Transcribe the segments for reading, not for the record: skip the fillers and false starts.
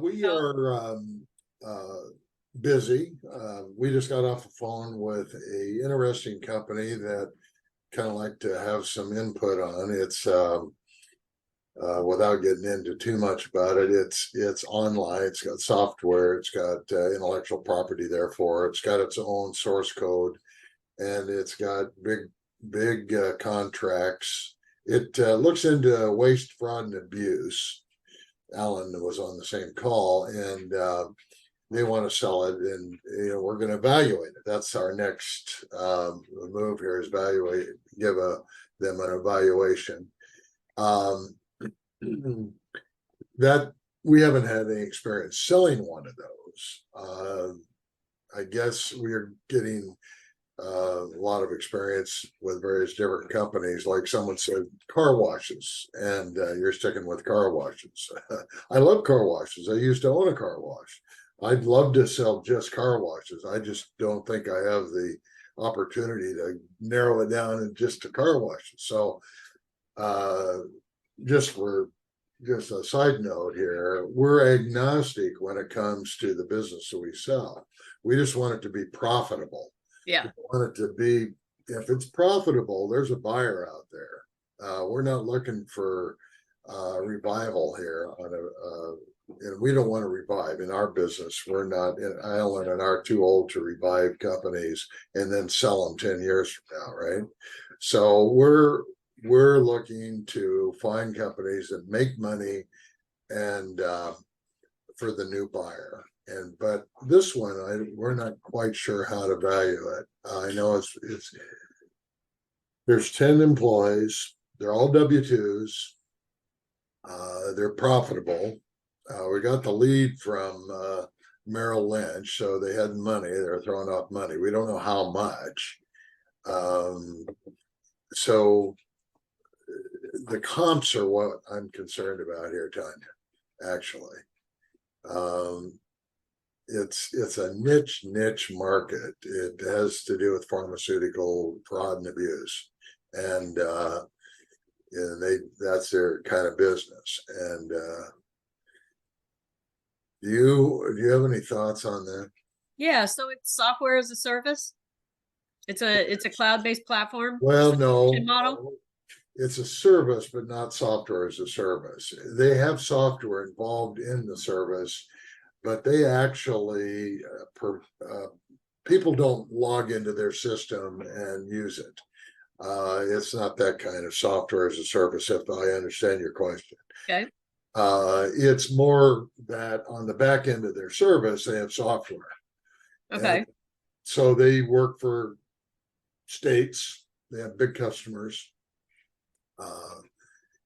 We are busy. We just got off the phone with a interesting company that kind of like to have some input on. It's without getting into too much about it. It's online. It's got software. It's got intellectual property. Therefore, it's got its own source code, and it's got big contracts. It looks into waste, fraud, and abuse. Alan was on the same call, and they want to sell it, and we're going to evaluate it. That's our next move here, is give them an evaluation. That we haven't had any experience selling one of those. I guess we're getting a lot of experience with various different companies. Like someone said, car washes, and you're sticking with car washes. I love car washes. I used to own a car wash. I'd love to sell just car washes. I just don't think I have the opportunity to narrow it down and just to car washes. So just a side note here, we're agnostic when it comes to the business that we sell. We just want it to be profitable. Yeah. We want it to be, if it's profitable, there's a buyer out there. We're not looking for revival here and we don't want to revive in our business. We're not, Alan and are too old to revive companies and then sell them 10 years from now, right? So we're looking to find companies that make money and for the new buyer. But this one, we're not quite sure how to value it. I know there's 10 employees. They're all W-2s. They're profitable. We got the lead from Merrill Lynch, so they had money. They're throwing off money. We don't know how much. So the comps are what I'm concerned about here, Tawnya, actually. It's a niche market. It has to do with pharmaceutical fraud and abuse, and that's their kind of business. And do you have any thoughts on that? Yeah, so it's software as a service. It's a cloud-based platform. Well, no, model. It's a service, but not software as a service. They have software involved in the service, but they actually people don't log into their system and use it. It's not that kind of software as a service, if I understand your question. Okay. It's more that on the back end of their service, they have software. Okay. And so they work for states. They have big customers.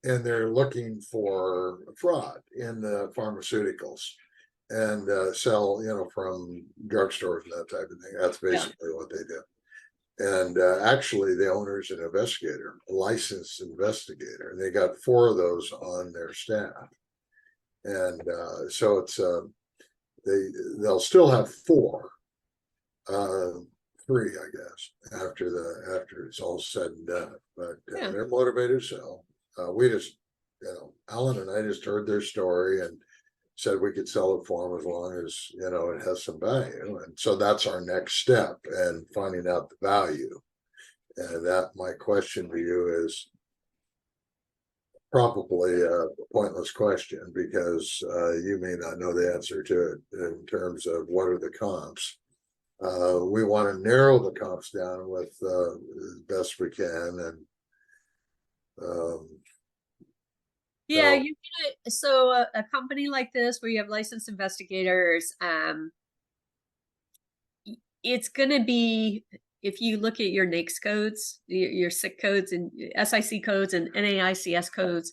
And they're looking for fraud in the pharmaceuticals and sell, from drugstores and that type of thing. That's basically what they do. And actually, the owner's an investigator, a licensed investigator, and they got 4 of those on their staff. And so it's they'll still have 4, 3, I guess, after it's all said and done. But they're motivated to sell. We just, Alan and I just heard their story and said we could sell it for them as long as, it has some value. And so that's our next step, and finding out the value. And that, my question to you is probably a pointless question, because you may not know the answer to it in terms of what are the comps. We want to narrow the comps down with as best we can. And yeah, so a company like this where you have licensed investigators, it's going to be, if you look at your NAICS codes, your SIC codes and SIC codes and NAICS codes,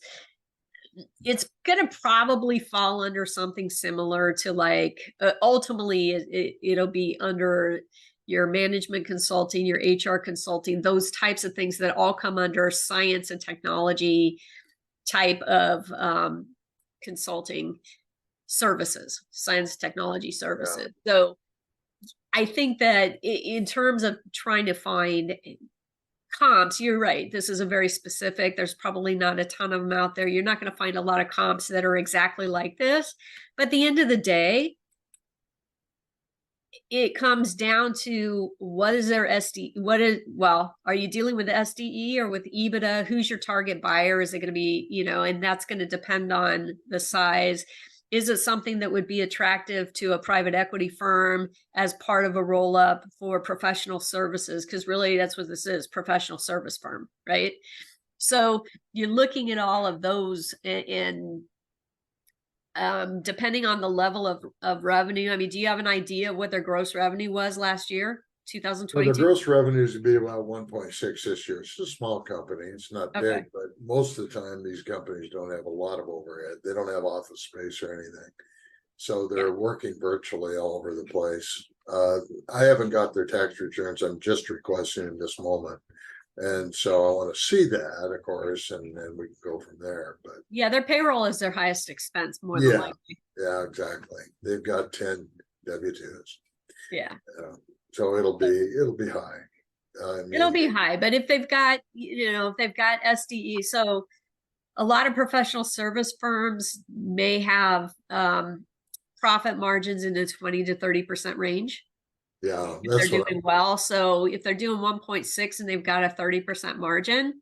it's going to probably fall under something similar to ultimately it'll be under your management consulting, your HR consulting, those types of things that all come under science and technology type of consulting services, science technology services. Yeah. So I think that in terms of trying to find comps, you're right. This is a very specific, there's probably not a ton of them out there. You're not going to find a lot of comps that are exactly like this. But at the end of the day, it comes down to what is their are you dealing with the SDE or with EBITDA? Who's your target buyer? Is it going to be, and that's going to depend on the size. Is it something that would be attractive to a private equity firm as part of a roll up for professional services? Because really that's what this is, professional service firm, right? So you're looking at all of those and depending on the level of revenue. I mean, do you have an idea of what their gross revenue was last year, Well, 2022? the gross revenues would be about 1.6 this year. It's a small company. It's not Okay. big, but most of the time these companies don't have a lot of overhead. They don't have office space or anything. So they're working virtually all over the place. I haven't got their tax returns. I'm just requesting in this moment. And so I want to see that, of course, and then we can go from there. But yeah, their payroll is their highest expense, more than likely. Yeah, exactly. They've got 10 W-2s. Yeah. So it'll be high. It'll be high, but if they've got, if they've got SDE, so a lot of professional service firms may have profit margins in the 20 to 30% range. Yeah, if they're doing well. So if they're doing 1.6 and they've got a 30% margin,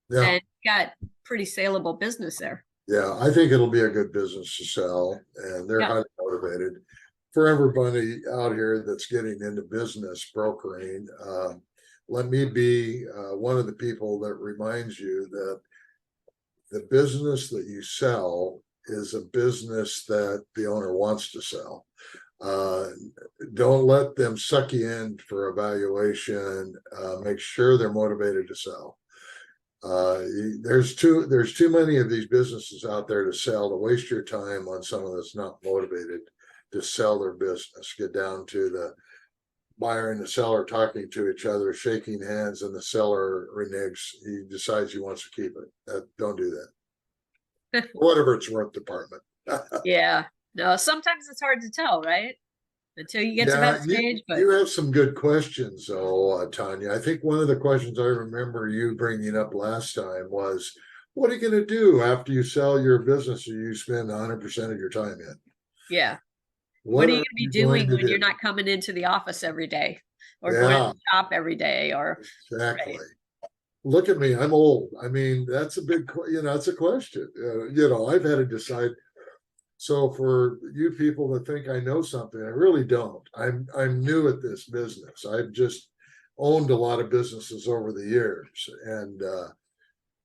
then you got pretty saleable business there. Yeah, I think it'll be a good business to sell, and they're highly motivated. For everybody out here that's getting into business brokering, let me be one of the people that reminds you that the business that you sell is a business that the owner wants to sell. Don't let them suck you in for a valuation. Make sure they're motivated to sell. There's too many of these businesses out there to sell, to waste your time on someone that's not motivated to sell their business. Get down to the buyer and the seller talking to each other, shaking hands, and the seller reneges. He decides he wants to keep it. Don't do that. Whatever it's worth, department. Yeah. No, sometimes it's hard to tell, right? Until you get to that stage. But you have some good questions, though, Tawnya. I think one of the questions I remember you bringing up last time was, what are you going to do after you sell your business or you spend 100% of your time in? Yeah. What are you going to be doing when you're not coming into the office every day or going to the shop every day? Or exactly. Right. Look at me. I'm old. I mean, that's a big, it's a question. I've had to decide. So for you people that think I know something, I really don't. I'm new at this business. I've just owned a lot of businesses over the years. And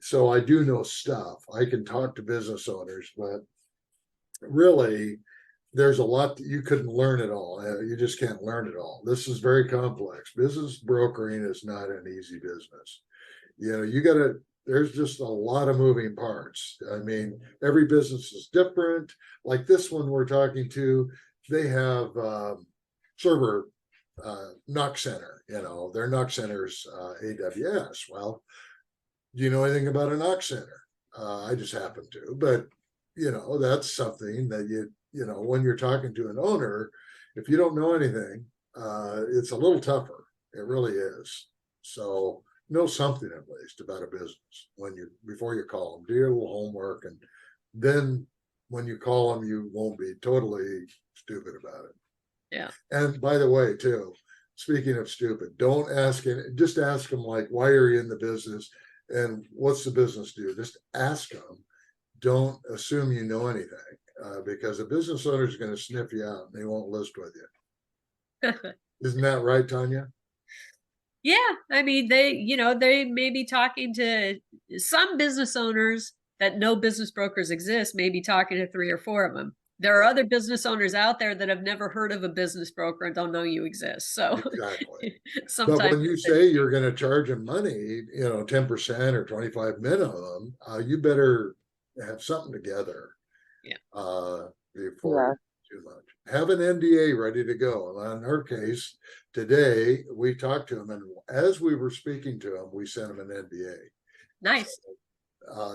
so I do know stuff. I can talk to business owners, but really there's a lot that you couldn't learn it all. You just can't learn it all. This is very complex. Business brokering is not an easy business. There's just a lot of moving parts. I mean, every business is different. Like this one we're talking to, they have server NUC center, their NUC center's AWS. Well, do you know anything about a NUC center? I just happen to, but that's something that when you're talking to an owner, if you don't know anything, it's a little tougher. It really is. So know something at least about a business before you call them. Do your little homework, and then when you call them, you won't be totally stupid about it. Yeah. And by the way, too, speaking of stupid, don't ask it. Just ask them like, why are you in the business, and what's the business do? Just ask them. Don't assume you know anything, because a business owner is going to sniff you out and they won't list with you. Isn't that right, Tawnya? Yeah, I mean, they may be talking to some business owners that know business brokers exist, may be talking to 3 or 4 of them. There are other business owners out there that have never heard of a business broker and don't know you exist. So exactly. sometimes, but when you say you're going to charge them money, 10% or 25 minimum, you better have something together. Yeah. Before too much. Have an NDA ready to go. And in her case, today we talked to him, and as we were speaking to him, we sent him an NDA. Nice.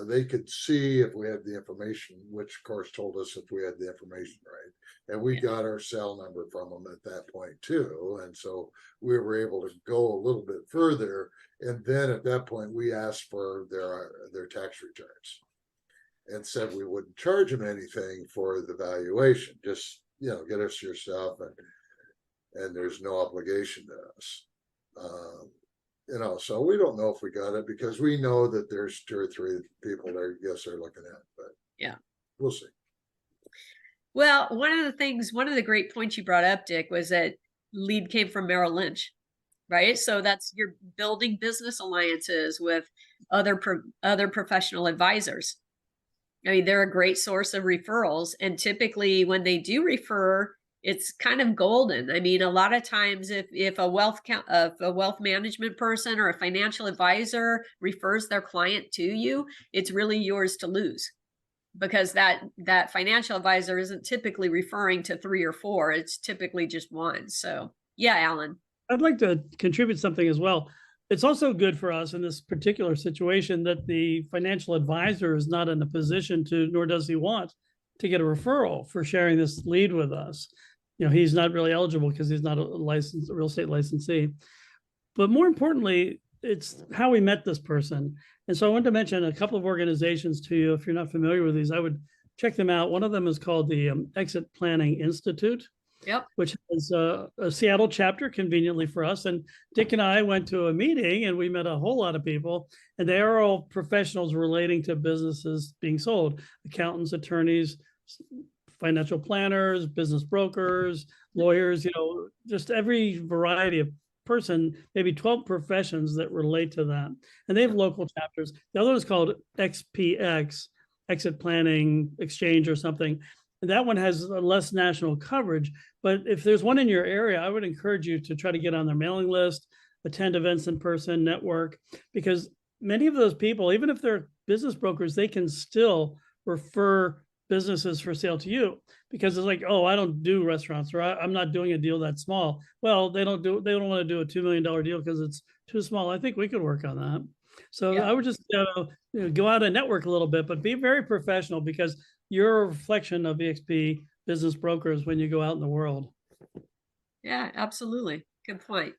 they could see if we had the information, which of course told us if we had the information right. And we got our cell number from them at that point too. And so we were able to go a little bit further. And then at that point, we asked for their tax returns and said we wouldn't charge them anything for the valuation. Just, get us your stuff, and there's no obligation to us. So we don't know if we got it because we know that there's 2 or 3 people there, yes, they're looking at it, but Yeah. we'll see. Well, one of the great points you brought up, Dick, was that lead came from Merrill Lynch, right? So that's, you're building business alliances with other professional advisors. I mean, they're a great source of referrals, and typically when they do refer, it's kind of golden. I mean, a lot of times if a wealth management person or a financial advisor refers their client to you, it's really yours to lose, because that financial advisor isn't typically referring to 3 or 4. It's typically just one. So yeah, Alan. I'd like to contribute something as well. It's also good for us in this particular situation that the financial advisor is not in a position to, nor does he want to get a referral for sharing this lead with us. He's not really eligible because he's not a real estate licensee. But more importantly, it's how we met this person. And so I want to mention a couple of organizations to you. If you're not familiar with these, I would check them out. One of them is called the Exit Planning Institute. Yep. Which is a Seattle chapter, conveniently for us. And Dick and I went to a meeting and we met a whole lot of people, and they are all professionals relating to businesses being sold: accountants, attorneys, financial planners, business brokers, lawyers, just every variety of person, maybe 12 professions that relate to that. And they have local chapters. The other is called XPX, Exit Planning Exchange or something. And that one has less national coverage. But if there's one in your area, I would encourage you to try to get on their mailing list, attend events in person, network, because many of those people, even if they're business brokers, they can still refer businesses for sale to you, because it's like, oh, I don't do restaurants, or I'm not doing a deal that small. Well, they don't want to do a $2 million deal because it's too small. I think we could work on that. So I would just go out and network a little bit, but be very professional, because you're a reflection of EXP business brokers when you go out in the world. Yeah, absolutely. Good point.